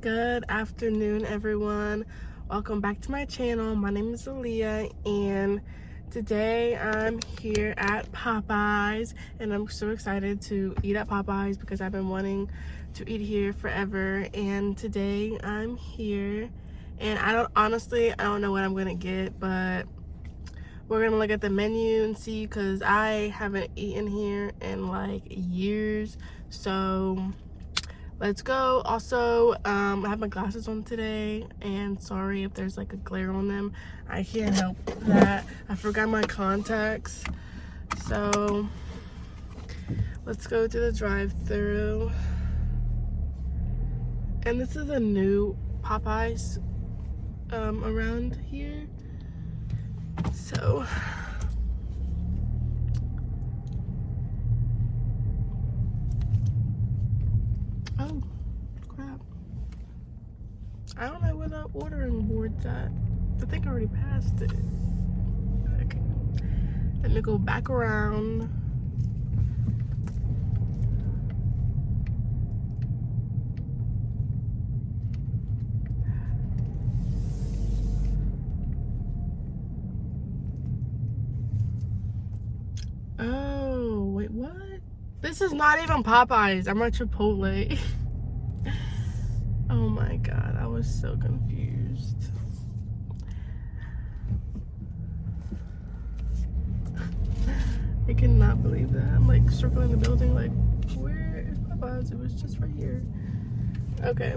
Good afternoon, everyone. Welcome back to my channel. My name is Aaliyah, and today I'm here at Popeyes, and I'm so excited to eat at Popeyes because I've been wanting to eat here forever. And today I'm here, and I don't know what I'm gonna get, but we're gonna look at the menu and see because I haven't eaten here in like years. So let's go. Also, I have my glasses on today, and sorry if there's like a glare on them. I can't help that. I forgot my contacts. So let's go to the drive-thru. And this is a new Popeyes around here. So oh crap, I don't know where the ordering board's at. I think I already passed it. Okay, let me go back around. Oh wait, what? This is not even Popeyes. I'm at Chipotle. Oh my god, I was so confused. I cannot believe that. I'm like circling the building like, where is Popeyes? It was just right here. Okay.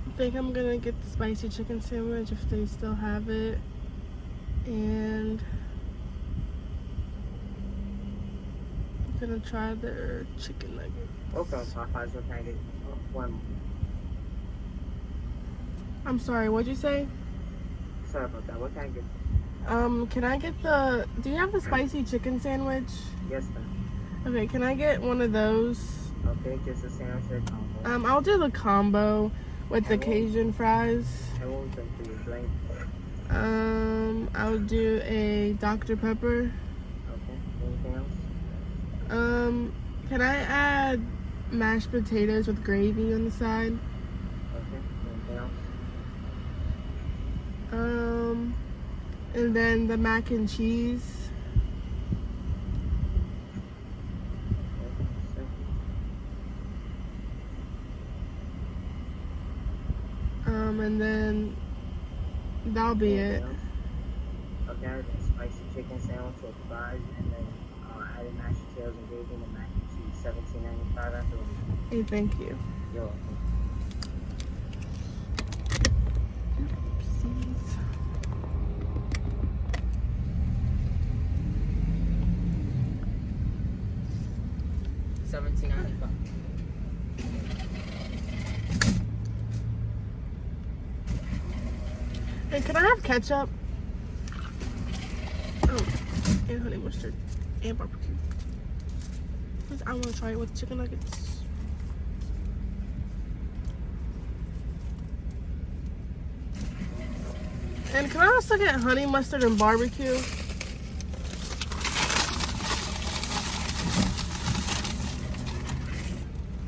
I think I'm gonna get the spicy chicken sandwich if they still have it, and I'm gonna try their chicken nugget. Okay, Popeyes, what can I get? One. I'm sorry, what'd you say? Sorry about that. What can I get? Can I get do you have the spicy chicken sandwich? Yes, ma'am. Okay, can I get one of those? Okay, just a sandwich or combo. I'll do the combo with the Cajun fries. And what was that for your drink? I'll do a Dr. Pepper. Okay, anything else? Can I add mashed potatoes with gravy on the side? Okay, anything else? And then the mac and cheese. And then that'll be it. Okay, the spicy chicken sandwich with fries, and then added mashed potatoes and gravy and mac and cheese, $17.95 after. Hey, thank you. You're welcome. Oopsies. $17.95. Hey, can I have ketchup? Oh, and honey mustard and barbecue. Because I want to try it with chicken nuggets. And can I also get honey mustard and barbecue?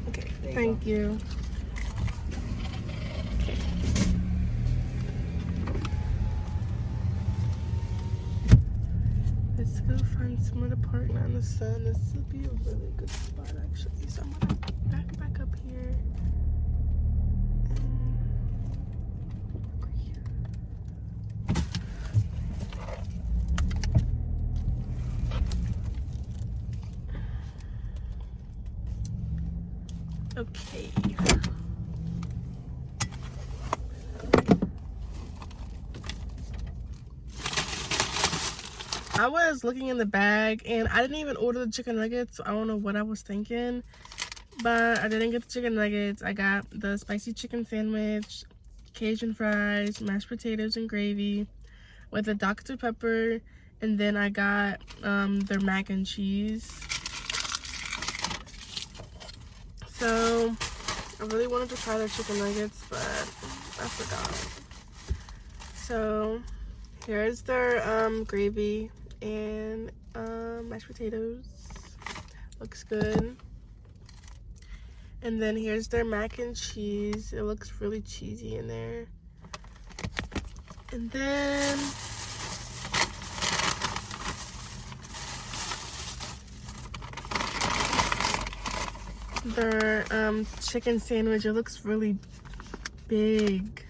Okay, thank you. Let's go find somewhere to park now in the sun. This would be a really good spot actually. So I'm gonna back up here. Okay. I was looking in the bag and I didn't even order the chicken nuggets, so I don't know what I was thinking. But I didn't get the chicken nuggets. I got the spicy chicken sandwich, Cajun fries, mashed potatoes and gravy with a Dr. Pepper, and then I got their mac and cheese. So I really wanted to try their chicken nuggets, but I forgot. So here's their gravy and mashed potatoes. Looks good. And then here's their mac and cheese. It looks really cheesy in there. And then their chicken sandwich. It looks really big.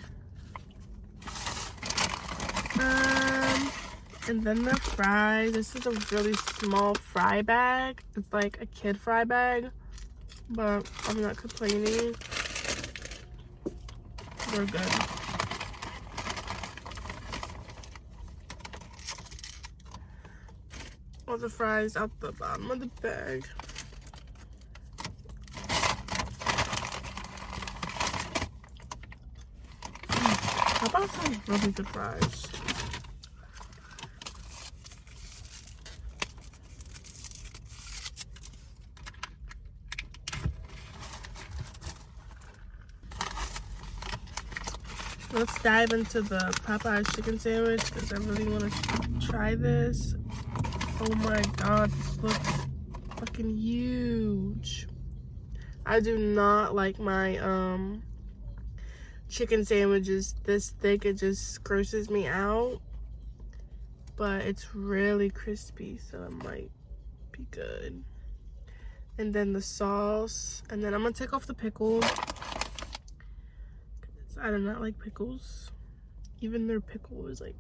And then the fries. This is a really small fry bag. It's like a kid fry bag, but I'm not complaining. They're good. All the fries out the bottom of the bag. How about some really good fries? Let's dive into the Popeyes chicken sandwich because I really want to try this. Oh my god, this looks fucking huge. I do not like my chicken sandwiches this thick. It just grosses me out. But it's really crispy, so it might be good. And then the sauce. And then I'm gonna take off the pickle. I do not like pickles. Even their pickle is like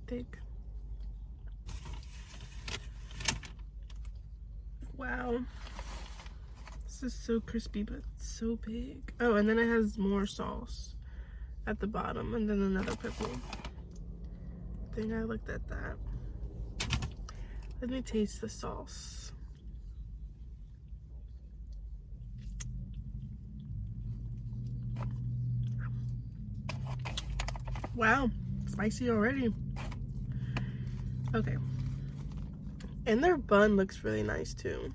thick. Wow. This is so crispy, but so big. Oh, and then it has more sauce at the bottom, and then another pickle. I think I looked at that. Let me taste the sauce. Wow, spicy already. Okay. And their bun looks really nice too.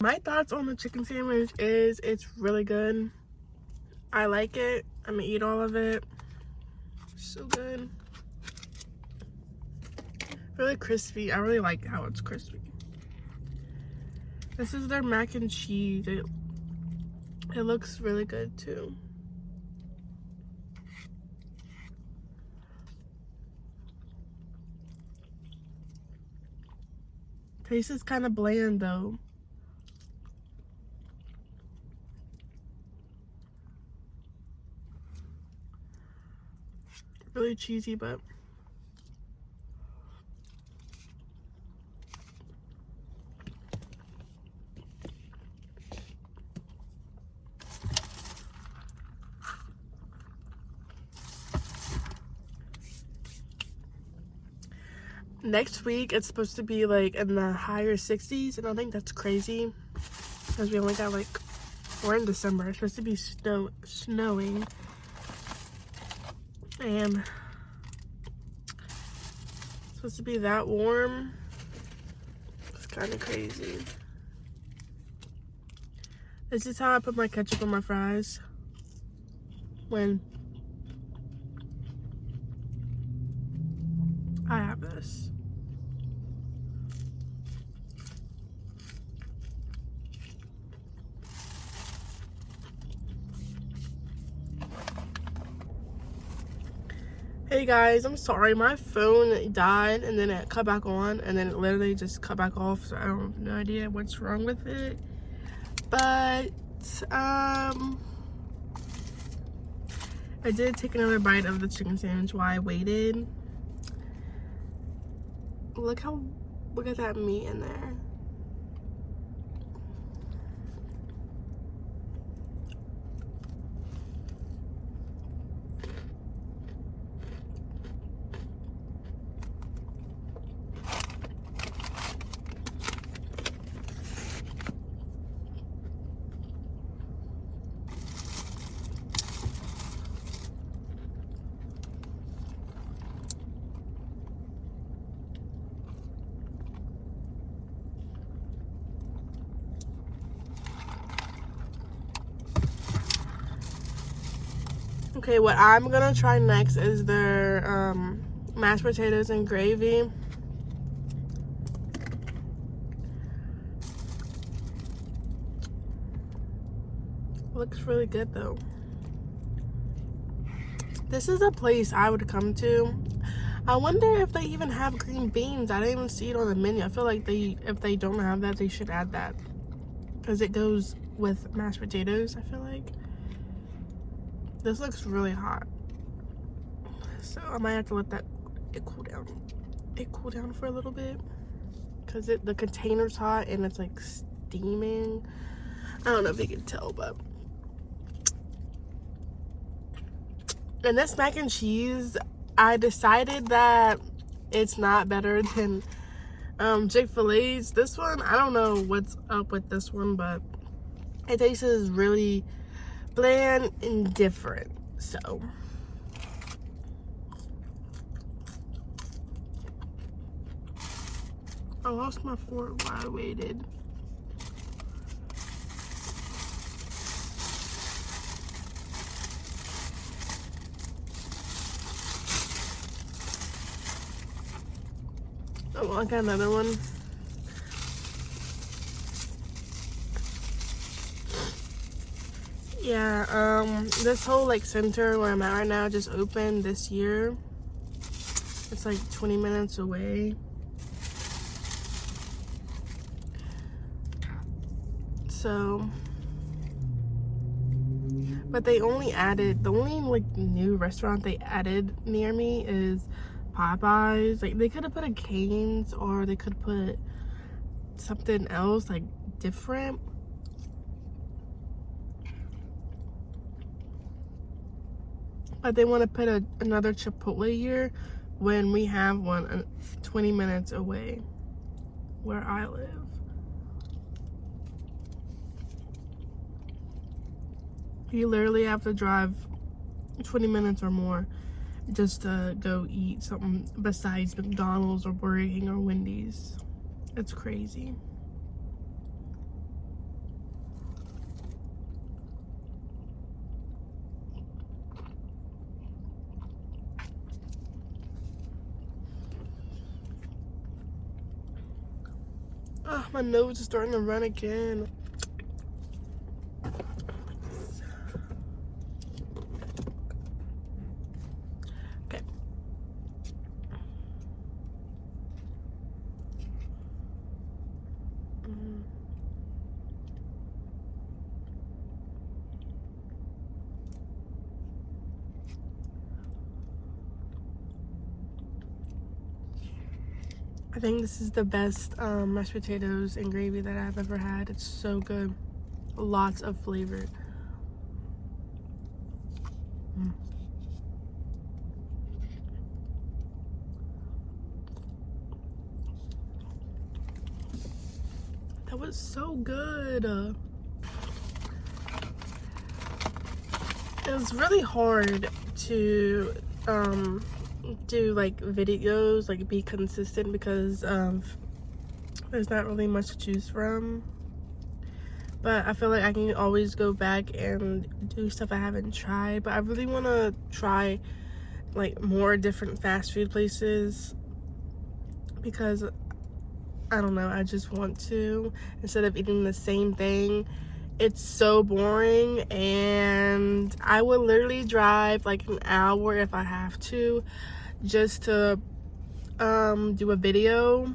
My thoughts on the chicken sandwich is it's really good. I like it. I'm gonna eat all of it. So good. Really crispy. I really like how it's crispy. This is their mac and cheese. It looks really good too. Taste is kind of bland though. Really cheesy, but next week it's supposed to be like in the higher 60s, and I think that's crazy because we only got like, we're in December. It's supposed to be snowing. And it's supposed to be that warm. It's kind of crazy. This is how I put my ketchup on my fries. When I have this. Hey guys, I'm sorry, my phone died and then it cut back on and then it literally just cut back off, so I don't have no idea what's wrong with it. But I did take another bite of the chicken sandwich while I waited. Look at that meat in there. Okay, what I'm gonna try next is their mashed potatoes and gravy. Looks really good though. This is a place I would come to. I wonder if they even have green beans. I didn't even see it on the menu. I feel like if they don't have that, they should add that, because it goes with mashed potatoes, I feel like. This looks really hot, so I might have to let it cool down for a little bit, because the container's hot and it's like steaming. I don't know if you can tell, but. And this mac and cheese, I decided that it's not better than Chick-fil-A's. This one, I don't know what's up with this one, but it tastes really bland and different. So I lost my fork while I waited. Oh, I got another one. Yeah, this whole like center where I'm at right now just opened this year. It's like 20 minutes away. So, but the only like new restaurant they added near me is Popeyes. Like, they could have put a Cane's, or they could put something else like different. But they want to put another Chipotle here when we have one 20 minutes away where I live. You literally have to drive 20 minutes or more just to go eat something besides McDonald's or Burger King or Wendy's. It's crazy. Oh, my nose is starting to run again. Okay. I think this is the best mashed potatoes and gravy that I've ever had. It's so good. Lots of flavor. That was so good. It was really hard to do like videos, like be consistent, because there's not really much to choose from. But I feel like I can always go back and do stuff I haven't tried. But I really want to try like more different fast food places, because I don't know, I just want to, instead of eating the same thing it's so boring, and I would literally drive like an hour if I have to just to do a video.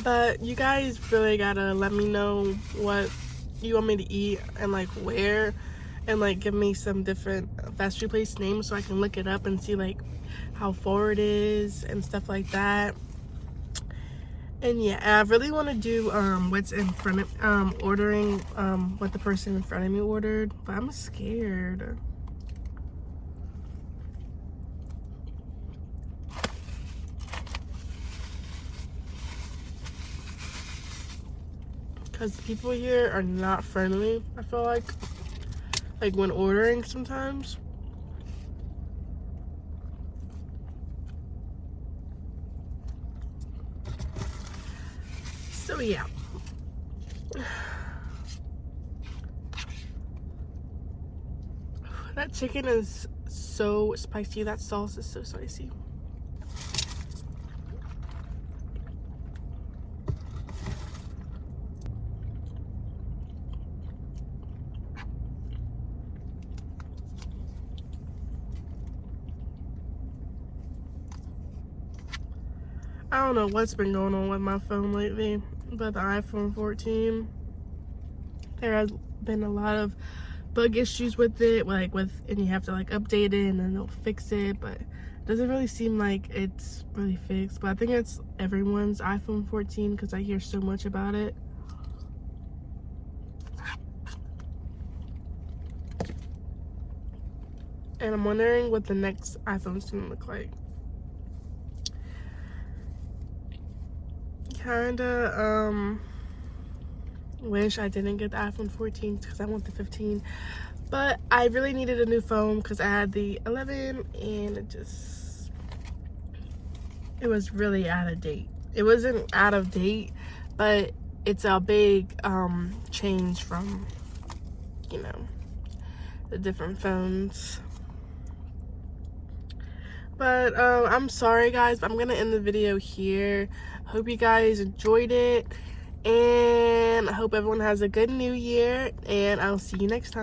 But you guys really gotta let me know what you want me to eat and like where, and like give me some different fast food place names so I can look it up and see like how far it is and stuff like that. And yeah, I really want to do what's in front of ordering what the person in front of me ordered, but I'm scared. Because people here are not friendly, I feel like when ordering sometimes. So yeah. That chicken is so spicy. That sauce is so spicy. I don't know what's been going on with my phone lately, but the iPhone 14, there has been a lot of bug issues with it, and you have to like update it and then they'll fix it, but it doesn't really seem like it's really fixed. But I think it's everyone's iPhone 14 because I hear so much about it. And I'm wondering what the next iPhone's gonna look like. Kinda wish I didn't get the iPhone 14 because I want the 15, but I really needed a new phone because I had the 11 and it was really out of date. It wasn't out of date, but it's a big change from, you know, the different phones. But I'm sorry guys, but I'm gonna end the video here. Hope you guys enjoyed it, and I hope everyone has a good new year, and I'll see you next time.